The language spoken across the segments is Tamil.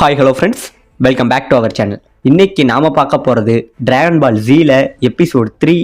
Hi hello friends, welcome back to our channel. இன்னைக்கு நாம பார்க்க போகிறது டிராகன் பால் ஜீல episode 3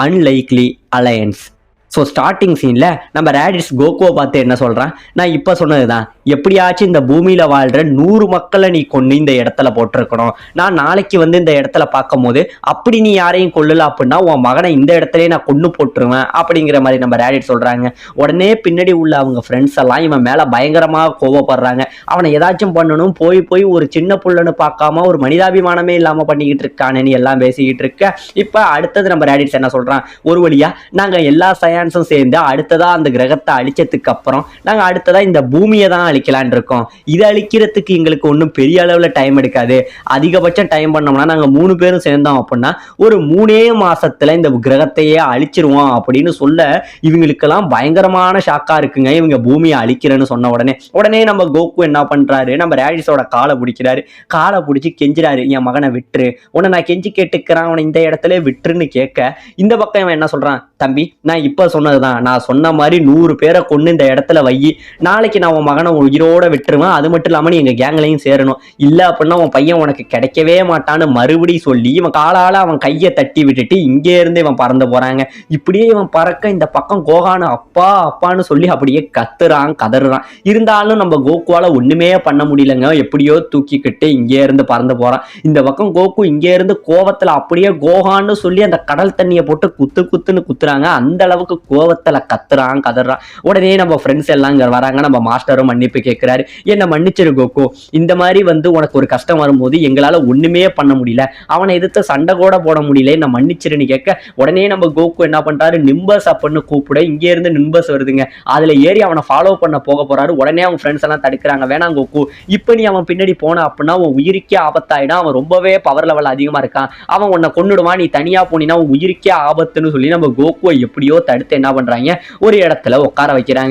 unlikely alliance. So starting சீனில் நம்ம ரேடிஸ் கோகுவை பார்த்து என்ன சொல்கிறான், நான் இப்போ சொன்னது தான், எப்படியாச்சும் இந்த பூமியில் வாழ்கிற 100 மக்களை நீ கொண்டு இந்த இடத்துல போட்டிருக்கணும். நான் நாளைக்கு இந்த இடத்துல பார்க்கும் போது அப்படி நீ யாரையும் கொல்லல அப்படின்னா உன் மகனை இந்த இடத்துலயே நான் கொண்டு போட்டுருவேன் அப்படிங்கிற மாதிரி நம்ம ரேடிஸ் சொல்கிறாங்க. உடனே பின்னாடி உள்ள அவங்க ஃப்ரெண்ட்ஸ் எல்லாம் இவன் மேலே பயங்கரமாக கோவப்படுறாங்க. அவனை ஏதாச்சும் பண்ணணும், போய் போய் ஒரு சின்ன புள்ளன்னு பார்க்காம ஒரு மனிதாபிமானமே இல்லாமல் பண்ணிக்கிட்டு இருக்கானேன்னு எல்லாம் பேசிக்கிட்டு இருக்க. இப்போ அடுத்தது நம்ம ரேடிஸ் என்ன சொல்கிறான், ஒரு வழியா நாங்கள் எல்லா சேர்ந்து அடுத்ததா அந்த கிரகத்தை அழிச்சதுக்கு அப்புறம் நாங்க அடுத்ததா இந்த பூமியை தான் அழிக்கலான் இருக்கோம். இதை அழிக்கிறதுக்கு எங்களுக்கு ஒன்றும் பெரிய அளவுல டைம் எடுக்காது. அதிகபட்சம் டைம் பண்ணோம்னா நாங்க 3 பேரும் சேர்ந்தோம் அப்படின்னா ஒரு 3 மாசத்துல இந்த கிரகத்தையே அழிச்சிருவோம் அப்படின்னு சொல்ல இவங்களுக்கெல்லாம் பயங்கரமான ஷாக்கா இருக்குங்க. இவங்க பூமியை அழிக்கிறேன்னு சொன்ன உடனே நம்ம கோகு என்ன பண்றாரு, நம்ம ரேடிஸோட காலை பிடிக்கிறாரு. காலை பிடிச்சி கெஞ்சிறாரு, என் மகனை விட்டுரு, உன்னை நான் கெஞ்சி கேட்டுக்கிறேன், அவனை இந்த இடத்துல விட்டுருன்னு கேட்க இந்த பக்கம் இவன் என்ன சொல்றான், தம்பி நான் இப்ப சொன்னதுதான், நான் சொன்ன மாதிரி 100 பேரை கொண்டு இந்த இடத்துல வை, நாளைக்கு நான் உன் மகனை உயிரோட விட்டுருவேன், அது மட்டும் இல்லாம நீ எங்க கேங்லையும் சேரணும், இல்ல அப்படின்னா உன் பையன் உனக்கு கிடைக்கவே மாட்டான்னு மறுபடியும் சொல்லி இவன் காலால அவன் கையை தட்டி விட்டுட்டு இங்கே இருந்து இவன் பறந்து போறாங்க. இப்படியே இவன் பறக்க இந்த பக்கம் கோகானு அப்பா அப்பான்னு சொல்லி அப்படியே கத்துறான் கதறான். இருந்தாலும் நம்ம கோகுவால ஒண்ணுமே பண்ண முடியலங்க. எப்படியோ தூக்கிக்கிட்டு இங்கே இருந்து பறந்து போறான். இந்த பக்கம் கோகு இங்கே இருந்து கோவத்துல அப்படியே கோகான்னு சொல்லி அந்த கடல் தண்ணியை போட்டு குத்து குத்துன்னு குத்துறாங்க. அந்த அளவுக்கு கோவத்துல கத்துறான் கதறான். உடனே நம்ம ஃப்ரெண்ட்ஸ் எல்லாம் இங்க வராங்க. நம்ம மாஸ்டரும் மன்னிப்பு கேட்கிறாரு, என்ன மன்னிச்சிரு கோகு, இந்த மாதிரி உனக்கு ஒரு கஷ்டம் வரும்போது எங்களால ஒண்ணுமே பண்ண முடியல, அவனை எதிர்த்து சண்டை கூட போட முடியல, என்ன மன்னிச்சிருன்னு கேட்க உடனே நம்ம கோகு என்ன பண்றாரு, நிம்பஸ் அப்படின்னு கூப்பிட இங்க இருந்து நிம்பஸ் வருதுங்க. அதுல ஏறி அவனை ஃபாலோ பண்ண போக போறாரு. உடனே அவங்க ஃப்ரெண்ட்ஸ் எல்லாம் தடுக்கிறாங்க, வேணாம் கோகு, இப்ப நீ அவன் பின்னாடி போன அப்படின்னா அவன் உயிருக்கே ஆபத்தாயிடும், அவன் ரொம்பவே பவர் லெவல் அதிகமா இருக்கான், அவன் உன்னை கொன்னுடுவான், நீ தனியா போனீன்னா உன் உயிருக்கே ஆபத்துன்னு சொல்லி நம்ம கோகுவை எப்படியோ தடுத்து என்ன பண்றாங்க, ஒரு இடத்துல உட்கார வைக்கிறாங்க.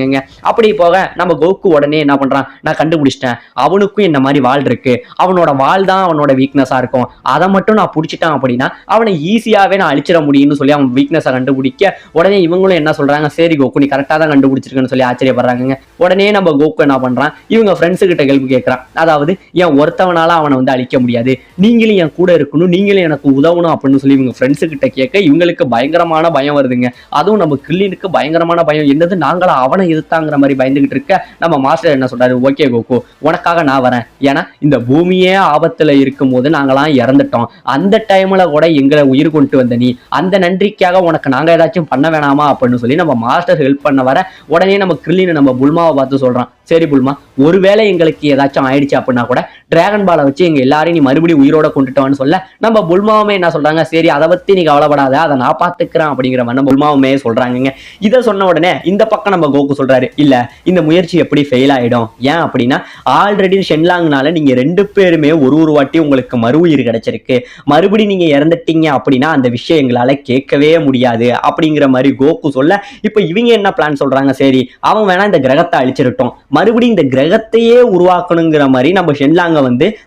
அப்படி போக நம்ம கோகு உடனே என்ன பண்றான், நான் கண்டுபிடிச்சிட்டேன், அவனுக்கும் என்ன மாதிரி வால் இருக்கு, அவனோட வால் தான் அவனோட வீக்னஸா இருக்கும், அதை மட்டும் நான் பிடிச்சிட்டான் அப்படின்னா அவனை ஈஸியாவே நான் அழிச்சிட முடியும்னு சொல்லி அவன் வீக்னஸை கண்டுபிடிக்க உடனே இவங்களும் என்ன சொல்றாங்க, சரி கோகு நீ கரெக்டா தான் கண்டுபிடிச்சிருக்கன்னு சொல்லி ஆச்சரியப்படுறாங்க. உடனே நம்ம கோகு என்ன பண்றான், இவங்க ஃப்ரெண்ட்ஸு கிட்ட கேள்வி கேட்கறான், அதாவது என் ஒருத்தவனால அவனை அழிக்க முடியாது, நீங்களும் என் கூட இருக்கணும், நீங்களும் எனக்கு உதவணும் அப்படின்னு சொல்லி இவங்க ஃப்ரெண்ட்ஸு கிட்ட கேட்க இவங்களுக்கு பயங்கரமான பயம் வருதுங்க. அதுவும் நம்ம கில்லினுக்கு பயங்கரமான பயம், என்னது நாங்களா அவனை எதிர்த்தாங்கிற மாதிரி பயந்துகிட்டு இருக்க. நம்ம மாஸ்டர் என்ன சொல்றாரு, ஓகே கோகு உனக்காக நான் வரேன், ஏன்னா இந்த பூமியே ஆபத்துல இருக்கும் போது நாங்களாம் இறந்துட்டோம், அந்த டைம்ல கூட எங்களை உயிர் கொண்டு வந்த நீ, அந்த நன்றிக்காக உனக்கு நாங்க ஏதாச்சும் பண்ண வேணாமா அப்படின்னு சொல்லி நம்ம மாஸ்டர் ஹெல்ப் பண்ண வர உடனே நம்ம கில்லினை நம்ம புல்மாவை பார்த்து சொல்றான், சரி புல்மா, ஒருவேளை எங்களுக்கு ஏதாச்சும் ஆயிடுச்சு அப்படின்னா கூட டிராகன் பாலை வச்சு எங்க எல்லாரையும் நீ மறுபடியும் உயிரோட கொண்டுட்டோன்னு சொல்ல நம்ம புல்மாவுமே என்ன சொல்றாங்க, சரி அதை பத்தி நீ கவலைப்படாத, அதை நான் பாத்துக்கிறேன் அப்படிங்கிற மாதிரி புல்மாவுமே சொல்றாங்க. இதை சொன்ன உடனே இந்த பக்கம் நம்ம கோகு சொல்றாரு, இல்ல இந்த முயற்சி எப்படி ஃபெயில் ஆயிடும், ஏன் அப்படின்னா ஆல்ரெடி ஷென்லாங்னால நீங்க 2 பேருமே ஒரு வாட்டி உங்களுக்கு மறு உயிர் கிடைச்சிருக்கு, மறுபடியும் நீங்க இறந்துட்டீங்க அப்படின்னா அந்த விஷயம் எங்களால கேட்கவே முடியாது அப்படிங்கிற மாதிரி கோகு சொல்ல இப்ப இவங்க என்ன பிளான் சொல்றாங்க, சரி அவன் வேணா இந்த கிரகத்தை அழிச்சிருட்டோம், மறுபடியும் இந்த கிரகத்தையே உருவாக்கணுங்கிற மாதிரி நம்ம ஷென்லாங்க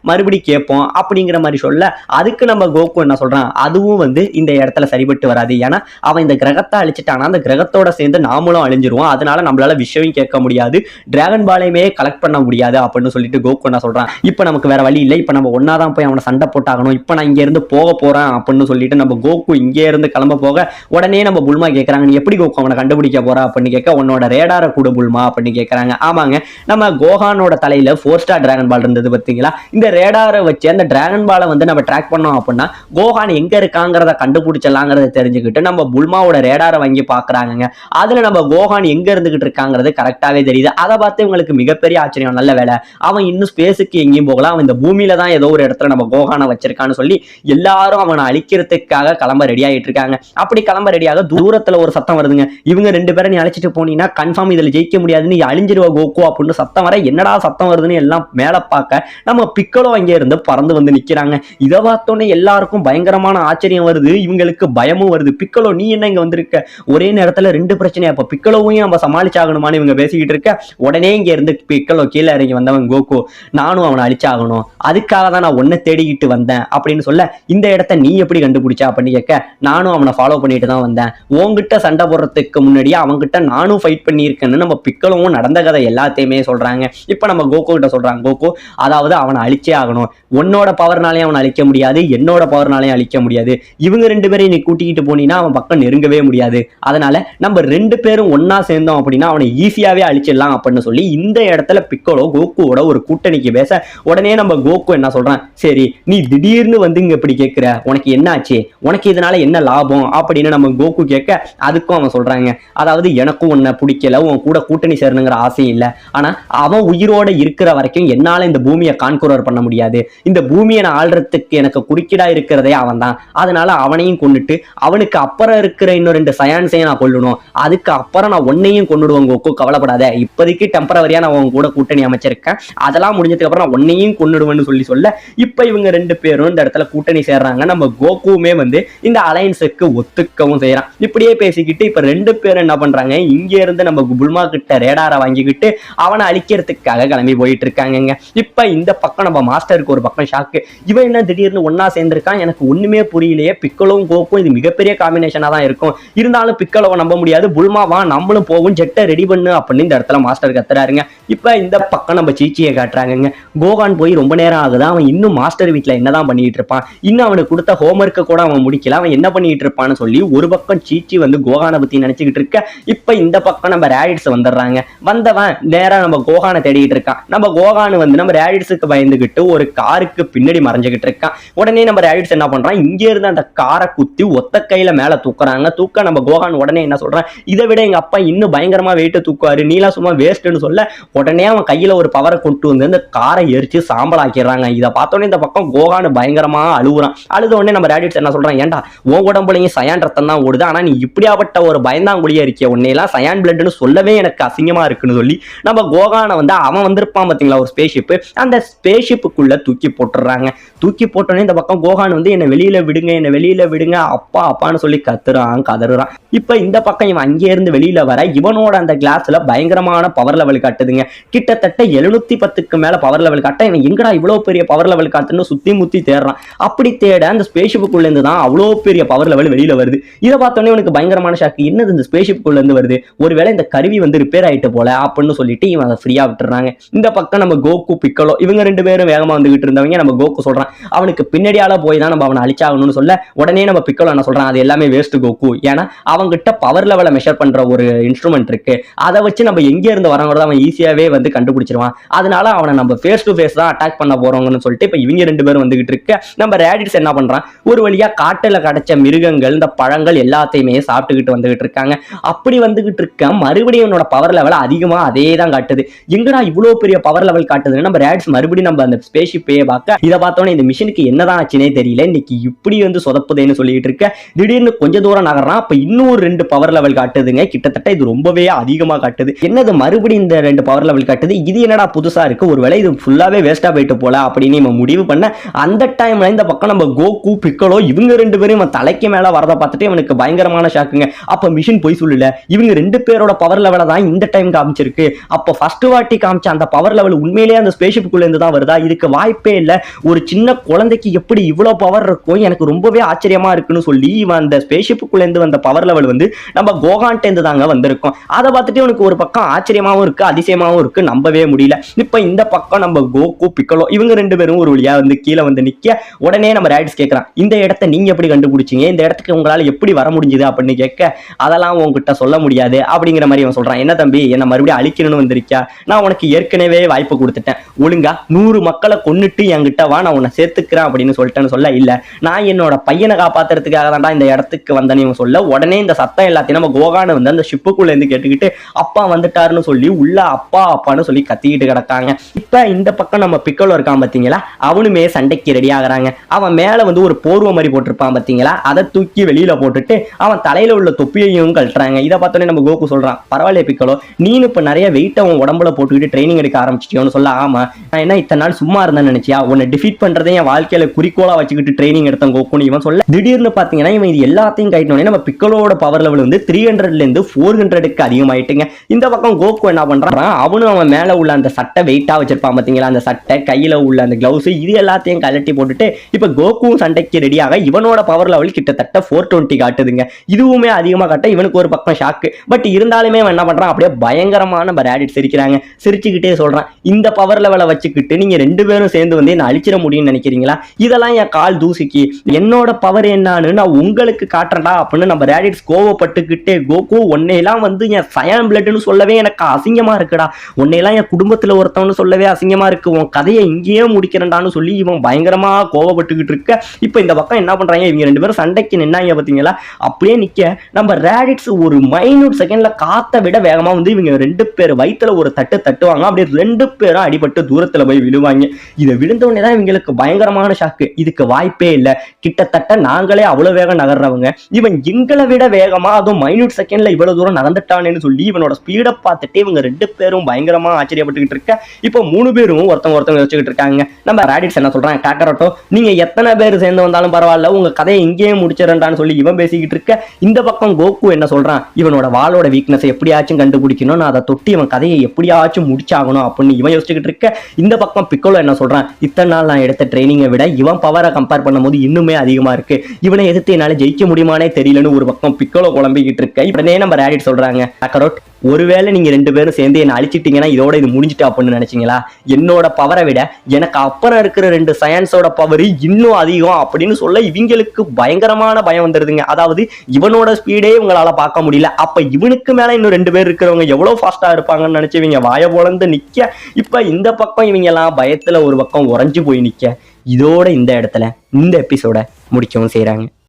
மறுபடியும் கேட்போம் அப்படிங்கிற மாதிரி சொல்ல அதுக்கு நம்ம கோகு என்ன சொல்றான், அதுவும் இந்த இடத்துல சரிபட்டு வராது, ஏன்னா அவன் இந்த கிரகத்தை அழிச்சிட்டானா அந்த கிரகத்தோட சேர்ந்து நாமளும் அழிஞ்சிருவோம், அதனால நம்மளால விஷயம் கேட்க முடியாது, டிராகன் பாலையுமே கலெக்ட் பண்ண முடியாது அப்படின்னு சொல்லிட்டு கோகு என்ன சொல்றான், இப்ப நமக்கு வேற வழி இல்லை, இப்ப நம்ம ஒன்னாதான் போய் அவனை சண்டை போட்டாகணும், இப்ப நான் இங்க இருந்து போக போறேன் அப்படின்னு சொல்லிட்டு நம்ம கோகு இங்கே இருந்து கிளம்ப போக உடனே நம்ம புல்மா கேட்கறாங்க, நீ எப்படி கோகு அவனை கண்டுபிடிக்க போறா அப்படின்னு கேட்க உன்னோட ரேடார கூட புல்மா அப்படின்னு கேட்கறாங்க. ஆமாங்க, நம்ம கோகானோட தலையில 4 ஸ்டார் டிராகன் பால் இருந்தது பார்த்தீங்களா, இந்த ரேடாரை வச்சு அந்த டிராகன் பாலை நம்ம ட்ராக் பண்ணோம் அப்படின்னா கோகான் எங்க இருக்காங்கிறத கண்டுபிடிச்சலாங்கிறத தெரிஞ்சுக்கிட்டு நம்ம புல்மாவோட ரேடாரை வாங்கி பாக்குறாங்க. அதுல நம்ம கோகான் எங்க இருந்துகிட்டு இருக்காங்கிறது கரெக்டாவே தெரியுது. அதை பார்த்து இவங்களுக்கு மிகப்பெரிய ஆச்சரியம், நல்ல வேலை அவன் இன்னும் ஸ்பேஸுக்கு எங்கேயும் போகலாம், அவன் இந்த பூமியில தான் ஏதோ ஒரு இடத்துல நம்ம கோகானை வச்சிருக்கான்னு சொல்லி எல்லாரும் அவனை அழிக்கிறதுக்காக கிளம்ப ரெடி ஆகிட்டு இருக்காங்க. அப்படி கிளம்ப ரெடியாக தூரத்துல ஒரு சத்தம் வருதுங்க, இவங்க 2 பேரை நீ அழைச்சிட்டு போனீங்கன்னா கன்ஃபார்ம் இதுல ஜெயிக்க முடியாதுன்னு அழிஞ்சிருவா கோகு அப்படின்னு சத்தம் வர என்னடா சத்தம் வருதுன்னு எல்லாம் மேல பார்க்க நம்ம பிக்கலோ அங்கே இருந்து பறந்து நிக்கிறாங்க. இதை பார்த்தோன்னே எல்லாருக்கும் பயங்கரமான ஆச்சரியம் வருது, இவங்களுக்கு பயமும் வருது. பிக்கலோ நீ என்ன இங்க வந்திருக்க, ஒரே நேரத்துல 2 பிரச்சனையா, அப்ப பிக்கலோவையும் நம்ம சமாளிச்சாகணுமான்னு இவங்க பேசிக்கிட்டு இருக்க உடனே இங்க இருந்து பிக்கலோ கீழே இறங்கி வந்தவன் கோகு, நானும் அவனை அழிச்சாகணும், அதுக்காக தான் நான் ஒன்ன தேடிக்கிட்டு வந்தேன் அப்படின்னு சொல்ல இந்த இடத்த நீ எப்படி கண்டுபிடிச்சா அப்படின்னு கேட்க நானும் அவனை ஃபாலோ பண்ணிட்டு தான் வந்தேன், உன்கிட்ட சண்டை போடுறதுக்கு முன்னாடியே அவன்கிட்ட நானும் ஃபைட் பண்ணியிருக்கேன்னு நம்ம பிக்கலோவும் நடந்த கதை எல்லாத்தையும் எல்லாத்தையுமே சொல்றாங்க. இப்ப நம்ம கோகு கிட்ட சொல்றாங்க, கோகு அதாவது அவனை அழிச்சே ஆகணும், உன்னோட பவர்னாலையும் அவனை அழிக்க முடியாது, என்னோட பவர்னாலையும் அழிக்க முடியாது, இவங்க 2 பேரையும் நீ கூட்டிக்கிட்டு போனீங்கன்னா அவன் பக்கம் நெருங்கவே முடியாது, அதனால நம்ம 2 பேரும் ஒன்னா சேர்ந்தோம் அப்படின்னா அவனை ஈஸியாவே அழிச்சிடலாம் அப்படின்னு சொல்லி இந்த இடத்துல பிக்கோலோ கோகுவோட ஒரு கூட்டணிக்கு பேச உடனே நம்ம கோகு என்ன சொல்றான், சரி நீ திடீர்னு வந்து இங்க இப்படி கேட்கிற, உனக்கு என்ன ஆச்சு, உனக்கு இதனால என்ன லாபம் அப்படின்னு நம்ம கோகு கேட்க அதுக்கும் அவன் சொல்றாங்க, அதாவது எனக்கும் உன்னை பிடிக்கல, உன் கூட கூட்டணி சேரணுங்கிற ஆசை இல்லை, ஆனா அவன் உயிரோட இருக்கிற வரைக்கும் என்னால இந்த பூமியை கான்குரர் பண்ண முடியாது, இந்த பூமியை நான் ஆள்றதுக்கு எனக்கு குறுக்கிடா இருக்கிறதே அவன் தான், அதனால அவனையும் கொண்டுட்டு அவனுக்கு அப்புறம் இருக்கிற இன்னும் 2 சயான்ஸையும் நான் கொல்லணும், அதுக்கு அப்புறம் நான் உன்னையும் கொண்டுடுவேன் கோகு, கவலைப்படாத, இப்போதைக்கு டெம்பரவரியா நான் உன் கூட கூட்டணி அமைச்சிருக்கேன், அதெல்லாம் முடிஞ்சதுக்கு அப்புறம் நான் உன்னையும் கொண்டுடுவேன்னு சொல்ல இப்ப இவங்க 2 பேரும் இந்த இடத்துல கூட்டணி சேர்றாங்க. நம்ம கோகுவுமே வந்து இந்த அலையன்ஸுக்கு ஒத்துக்கவும் செய்யறான். இப்படியே பேசிக்கிட்டு இப்ப 2 பேரும் என்ன பண்றாங்க, இங்க இருந்து நம்ம புல்மா கிட்ட ரேடாரை வாங்கிக்கிட்டு அவனை அழிக்கிறதுக்காக கிளம்பி போயிட்டு இருக்காங்க. இப்ப இந்த பக்கம் நம்ம மாஸ்டருக்கு ஒரு பக்கம் ஷாக்கு, இவன் என்ன திடீர்னு ஒன்னா சேர்ந்திருக்கான், எனக்கு ஒண்ணுமே புரியலையே, பிக்கோலும் கோக்கும் இது மிகப்பெரிய காம்பினேஷனா தான் இருக்கும், இருந்தாலும் பிக்கோலவை நம்ப முடியாது, புல்மா வா நம்மளும் போகும், ஜெட்டை ரெடி பண்ணு அப்படின்னு இந்த இடத்துல மாஸ்டர் கத்துறாருங்க. இப்ப இந்த பக்கம் நம்ம சீச்சியை காட்டுறாங்க. கோகான் போய் ரொம்ப நேரம் ஆகுது, அவன் இன்னும் மாஸ்டர் வீட்டுல என்னதான் பண்ணிட்டு இருப்பான், இன்னும் அவனுக்கு கொடுத்த ஹோம்ஒர்க்கை கூட அவன் முடிக்கல, அவன் என்ன பண்ணிட்டு இருப்பான்னு சொல்லி ஒரு பக்கம் சீச்சி வந்து கோகானை பத்தி நினைச்சுக்கிட்டு இருக்க. இப்ப இந்த பக்கம் நம்ம ரேடிட்ஸ் வந்துடுறாங்க. வந்தவன் நேரா நம்ம கோகானை தேடிட்டு இருக்கான். நம்ம கோகான் வந்து நம்ம ரேடிட்ஸுக்கு பயந்துகிட்டு ஒரு காருக்கு பின்னாடி மறைஞ்சுகிட்டு இருக்கான். உடனே நம்ம ரேடிட்ஸ் என்ன பண்றான், இங்க இருந்து அந்த காரை குத்தி ஒத்த கையில மேல தூக்குறாங்க. தூக்க நம்ம கோகான் உடனே என்ன சொல்றான், இதை விட எங்க அப்பா இன்னும் பயங்கரமா வெயிட்டு தூக்குவாரு, நீலாம் சும்மா வேஸ்ட்னு சொல்ல உடனே அவன் கையில ஒரு பவரை கொண்டு வந்து அந்த காரை எரிச்சு சாம்பல் ஆக்கிடுறாங்க. இதை பார்த்தோன்னே இந்த பக்கம் கோகான் பயங்கரமா அழுகுறான். அழுத உடனே நம்ம ரேடிட்ஸ் என்ன சொல்றான், ஏன்டா உன் உடம்புலையும் சயான் ரத்தம் தான் ஓடுது, ஆனா நீ இப்படியாப்பட்ட ஒரு பயந்தாங்குழியா இருக்கிய, உன்னையெல்லாம் சயான் பிளட்னு சொல்லவே எனக்கு அசிங்கமா இருக்குன்னு சொல்லி நம்ம கோகானை வந்து அவன் வந்திருப்பான் பாத்தீங்களா ஒரு ஸ்பேஸ்ஷிப், அந்த ஸ்பேஸ்ஷிப்புக்குள்ள தூக்கி போட்டுறாங்க. தூக்கி போட்டோன்னே இந்த பக்கம் கோகான் வந்து என்ன வெளியில விடுங்க, என்ன வெளியில விடுங்க, அப்பா அப்பான்னு சொல்லி கதறான். இப்ப இந்த பக்கம் இவன் அங்கே இருந்து வெளியில வர இவனோட அந்த கிளாஸ்ல பயங்கரமான பவர் லெவல் காட்டுதுங்க. கிட்டத்தட்ட 710க்கு மேல பவர் லெவல் காட்ட இவன் எங்கடா இவ்வளவு பெரிய பவர் லெவல் காட்டுன்னு சுத்தி முத்தி தேடுறான். அப்படி தேட அந்த ஸ்பேஸ்ஷிப்புக்குள்ள இருந்து தான் அவ்வளோ பெரிய பவர் லெவல் வெளியில வருது. இதை பார்த்தோன்னே உனக்கு பயங்கரமான ஷாக்கு, என்னது இந்த ஸ்பேஸ்ஷிப்புக்குள்ள இருந்து வருது, ஒருவேளை இந்த கருவி வந்து ரிப்பேர் ஆயிட்டு போல அப்படின்னு சொல்லிட்டு இவன் அதை ஃப்ரீயா விட்டுறாங்க. இந்த பக்கம் நம்ம கோகு பிக்கலோ இவங்க 2 பேரும் வேகமா வந்துகிட்டு இருந்தவங்க. நம்ம கோகு சொல்றான் அவனுக்கு பின்னாடியால போய் தான் நம்ம அவனை அழிச்சாகணும்னு சொல்ல உடனே நம்ம பிக்கலோ என்ன சொல்றான், அது எல்லாமே வேஸ்ட் கோகு, ஏன்னா அவங்கிட்ட பவர் லெவலை மெஷர் பண்ற ஒரு இன்ஸ்ட்ருமெண்ட் இருக்கு, அதை வச்சு நம்ம எங்க இருந்து வரங்கிறத அவன் ஈஸியாவே வந்து கண்டுபிடிச்சிருவான், அதனால அவனை நம்ம ஃபேஸ் டு ஃபேஸ் தான் அட்டாக் பண்ண போறோம்னு சொல்லிட்டு இப்ப இவங்க 2 பேரும் வந்துகிட்டு இருக்க. நம்ம ரேடிட்ஸ் என்ன பண்றான், ஒரு வழியா காட்டுல கிடைச்ச மிருகங்கள் இந்த பழங்கள் எல்லாத்தையுமே சாப்பிட்டுக்கிட்டு வந்துகிட்டு இருக்காங்க. அப்படி வந்துகிட்டு இருக்க மறுபடியும் என்னோட பவர் லெவல் அதிகமா அதே தான் காட்டுது, எங்கடா இவ்வளவு பெரிய பவர் லெவல் காட்டுதுன்னு நம்ம ரேடிட்ஸ் மறுபடியும் நம்ம அந்த ஸ்பேஸ்ஷிப்பையே பார்க்க இதை பார்த்தோன்னே இந்த மிஷினுக்கு என்னதான் ஆச்சுனே தெரியல, இன்னைக்கு இப்படி வந்து சொதப்புதேன்னு சொல்லிட்டு இருக்க. திடீர்னு கொஞ்ச தூரம் நகர்றான், அப்ப இன்னும் 2 பவர் லெவல் காட்டுதுங்க. கிட்டத்தட்ட இது ரொம்பவே அதிகமா காட்டுது. என்னது மறுபடியும் இந்த 2 பவர் லெவல் காட்டுது, இது என்னடா புதுசா இருக்கு, ஒருவேளை இது ஃபுல்லாவே வேஸ்டா போயிட்டு போல அப்படின்னு நம்ம முடிவு பண்ண அந்த டைம்ல இந்த பக்கம் நம்ம கோகு பிக்கலோ இவங்க 2 பேரும் தலைக்கு மேல வரத பார்த்துட்டு இவனுக்கு பயங்கரமான ஷாக்குங்க. அப்ப மிஷின் போய் சொல்லல, இவங்க 2 பேரோட பவர் லெவலை தான் இந்த டைம் காமிச்சிருக்கு, அப்ப ஃபர்ஸ்ட் வாட்டி காமிச்ச அந்த பவர் லெவல் உண்மையிலேயே அந்த ஸ்பேஸ்ஷிப்புக்குள்ள இருந்து தான் வருதா, இதுக்கு வாய்ப்பே இல்ல, ஒரு சின்ன குழந்தைக்கு எப்படி இவ்வளவு பவர் இருக்கும், எனக்கு ரொம்பவே ஆச்சரியமா இருக்குன்னு சொல்லி இவன் அந்த ஸ்பேஸ்ஷிப்புக்குள்ள இருந்து வந்த பவர் லெவல் வந்து நம்ம கோகான்ட்ட இருந்து தாங்க வந்திருக்கும். அதை பார்த்துட்டு உனக்கு ஒரு பக்கம் ஆச்சரியமாவும் இருக்கு, அதிசயமாவும் இருக்கு, நம்பவே முடியல. இப்ப இந்த பக்கம் நம்ம கோகு பிக்கலோ இவங்க 2 பேரும் ஒரு வழியா வந்து கீழே வந்து நிக்க உடனே நம்ம ரேடிட்ஸ் கேட்கறான், இந்த இடத்த நீங்க எப்படி கண்டுபிடிச்சீங்க, இந்த இடத்துக்கு உங்களால எப்படி வர முடிஞ்சது அப்படின்னு கேட்க அதெல்லாம் உங்ககிட்ட சொல்ல முடியாது அப்படிங்கிற மாதிரி அவன் சொல்றான். என்ன தம்பி என்ன மறுபடியும் அழிக்கணும்னு வந்திருக்கியா, நான் உனக்கு ஏற்கனவே வாய்ப்பு கொடுத்துட்டேன், ஒழுங்கா 100 மக்களை கொன்னுட்டு என்கிட்ட வா, நான் உன்னை சேர்த்துக்கிறேன் அப்படின்னு சொல்லிட்டேன்னு சொல்ல, இல்ல நான் என்னோட பையனை காப்பாத்துறதுக்காக தான்டா இந்த இடத்துக்கு வந்தேன்னு சொல்ல உடனே இந்த சத்தம் எல்லாத்தையும் நம்ம கோகானை வந்து அந்த ஷிப்புக்குள்ள இருந்து கேட்டுக்கிட்டு அப்பா வந்துட்டாருன்னு சொல்லி உள்ள அப்பா அப்பான்னு சொல்லி கத்திக்கிட்டு கிடக்காங்க. இப்ப இந்த பக்கம் நம்ம பிக்கலோ இருக்கான் பாத்தீங்களா, அவனுமே சண்டைக்கு ரெடி ஆகுறாங்க. அவன் மேல வந்து ஒரு போர்வை மாதிரி போட்டிருப்பான் பாத்தீங்களா, அதை தூக்கி வெளியில போட்டுட்டு அவன் தலையில உள்ள தொப்பியையும் கழட்டுறாங்க. இதை பார்த்தோன்னே நம்ம கோகு சொல்றான், பரவாயில்ல பிக்கலோ நீனு இப்ப நிறைய வெயிட் அவன் உடம்புல போட்டுக்கிட்டு ட்ரைனிங் எடுக்க ஆரம்பிச்சிட்டியோன்னு சொல்ல, ஆமா நான் என்ன இத்தனை நாள் சும்மா இருந்தேன்னு நினைச்சியா, உன்னை டிஃபீட் பண்றதே என் வாழ்க்கையில குறிக்கோளா வச்சுக்கிட்டு ட்ரைனிங் எடுத்தேன் கோகுன்னு இவன் சொல்ல திடீர்னு பாத்தீங்கன்னா இவன் இது எல்லாத்தையும் கைட்டோன்னே நம்ம பிக்கலோட பவர் லெவல் வந்து 300ல இருந்து 400க்கு அதிகமாயிட்டுங்க. இந்த பக்கம் கோகு என்ன பண்றான், அவனும் அவன் மேல உள்ள அந்த சட்டை வெயிட்டா வச்சிருப்பான் பாத்தீங்களா, அந்த சட்டை கையில உள்ள அந்த கிளவுஸ் இது எல்லாத்தையும் கலட்டி போட்டுட்டு இப்ப கோகுவும் சண்டைக்கு ரெடியாக இவனோட பவர் லெவல் கிட்டத்தட்ட 420 காட்டுதுங்க. இதுவுமே அதிகமா காட்ட இவனுக்கு ஒரு பக்கம் ஷாக்கு. பட் இருந்தாலுமே அவன் என்ன பண்றான், அப்படியே பயங்கரமான நம்ம ரேடிட் சிரிக்கிறாங்க. சிரிச்சுக்கிட்டே சொல்றான், இந்த பவர் லெவலை வச்சுக்கிட்டு நீங்க 2 பேரும் சேர்ந்து வந்து என்ன அழிச்சிட முடியும்னு நினைக்கிறீங்களா? இதெல்லாம் என் கால் தூசிக்கு, என்னோட பவர் என்னான்னு நான் உங்களுக்கு காட்டுறேன்டா அப்படின்னு நம்ம ரேடிட்ஸ் கோவப்பட்டுக்கிட்டே, கோகு உன்னையெல்லாம் வந்து என் சயான் பிளட்னு சொல்லவே எனக்கு அசிங்கமா இருக்குடா, உன்னையெல்லாம் என் குடும்பத்துல ஒருத்தவன்னு சொல்லவே அசிங்கமா இருக்கு, உன் கதையை இங்கேயே முடிக்கிறேன்டான்னு சொல்லி இவன் பயங்கரமா கோவப்பட்டுக்கிட்டு இருக்க. இப்ப இந்த பக்கம் என்ன பண்றாங்க, இவங்க 2 பேரும் சண்டைக்கு நின்னாங்க பாத்தீங்களா, அப்படியே நிக்க நம்ம ரேடிட்ஸ் ஒரு மைனூட் செகண்ட்ல காத்த விட வேகமா வந்து இவங்க 2 பேர் வயித்துல ஒரு தட்டு தட்டுவாங்க. அப்படியே 2 பேரும் அடிபட்டு தூரத்துல போய் விழுவாங்க. இதை விழுந்த உடனே தான் இவங்களுக்கு பயங்கரமான ஷாக்கு. இதுக்கு வாய்ப்பே இல்லை, கிட்டத்தட்ட நாங்களே அவ்வளவு வேகம் நகர்றவங்க, இவன் எங்களை விட வேகமா அதுவும் மைனூட் செகண்ட்ல இவ்வளவு தூரம் நகர்ந்துட்டானேன்னு சொல்லி இவனோட ஸ்பீடை பார்த்துட்டு இவங்க 2 பேரும் பயங்கரமா ஆச்சரியப்பட்டுக்கிட்டு இருக்க. இப்போ 3 பேரும் ஒருத்தவங்க வச்சுக்கிட்டு இருக்காங்க. நம்ம ரேடிட்ஸ் என்ன சொல்றாங்க, காக்கரோட்டோ நீங்க எத்தனை பேர் சேர்ந்து வந்தாலும் பரவாயில்ல, உங்க கதையை இங்கேயே முடிச்சிடறான்னு சொல்லி இவன் பேசிக்கிட்டு இருக்க. இந்த பக்கம் கோகு என்ன சொல்றான், இவனோட வாளோட வீக்னஸ் எப்படியாச்சும் கண்டுபிடிக்கணும், நான் அதை தொட்டி இவன் கதையை எப்படியாச்சும் முடிச்சாகணும் அப்படின்னு இவன் யோசிச்சுக்கிட்டு இருக்க. இந்த பக்கம் பிக்கோலோ என்ன சொல்றான், இத்தனை நாள் நான் எடுத்த ட்ரைனிங்கை விட இவன் பவரை கம்பேர் பண்ணும்போது இன்னுமே அதிகமா இருக்கு, இவனை எதிர்த்து என்னால ஜெயிக்க முடியுமானே தெரியலன்னு ஒரு பக்கம் பிக்கோலோ குழம்பிக்கிட்டு இருக்க. உடனே நம்ம ரேடிட் சொல்றாங்க, காக்கரோட் ஒருவேளை நீங்க 2 பேரும் சேர்ந்து என்ன அழிச்சிட்டீங்கன்னா இதோட இது முடிஞ்சிட்டு அப்படின்னு நினைச்சீங்களா? என்னோட பவரை விட எனக்கு அப்புறம் இருக்கிற 2 சயின்ஸோட பவர் இன்னும் அதிகம் அப்படின்னு சொல்ல இவங்களுக்கு பயங்கரமான பயம் வந்துருதுங்க. அதாவது இவனோட ஸ்பீடே உங்களால பார்க்க முடியல, அப்ப இவனுக்கு மேல இன்னும் 2 பேர் இருக்கிறவங்க எவ்வளவு ஃபாஸ்டா இருப்பாங்கன்னு நினைச்சு இவங்க வாய பொளந்து நிக்க. இப்ப இந்த பக்கம் இவங்க எல்லாம் பயத்துல ஒரு பக்கம் உறைஞ்சு போய் நிக்க. இதோட இந்த இடத்துல இந்த எபிசோட முடிக்கவும் செய்யறாங்க.